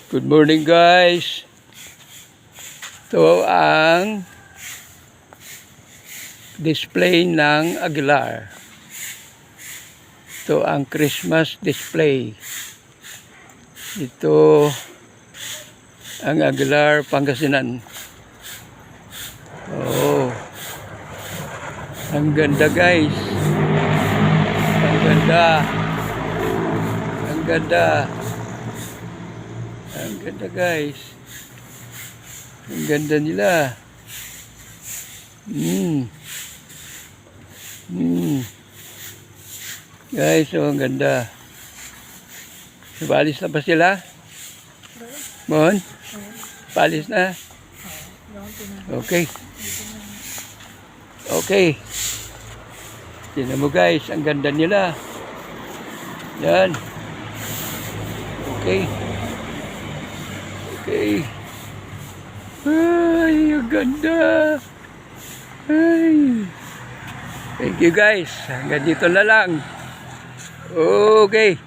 Good morning guys. Ito ang display ng Aguilar. Ito ang Christmas display. Ito ang Aguilar, Pangasinan. Oh. Ang ganda guys. Ang ganda. Ang ganda. Ang ganda guys. Ang ganda nila. Guys, oh, ang ganda. Palis na ba sila? Mon? Palis na? Okay. Okay. Tingnan mo guys, ang ganda nila. Yan. Okay. Okay. Ay, ang ganda. Ay. Thank you guys. Hanggang dito na lang. Okay.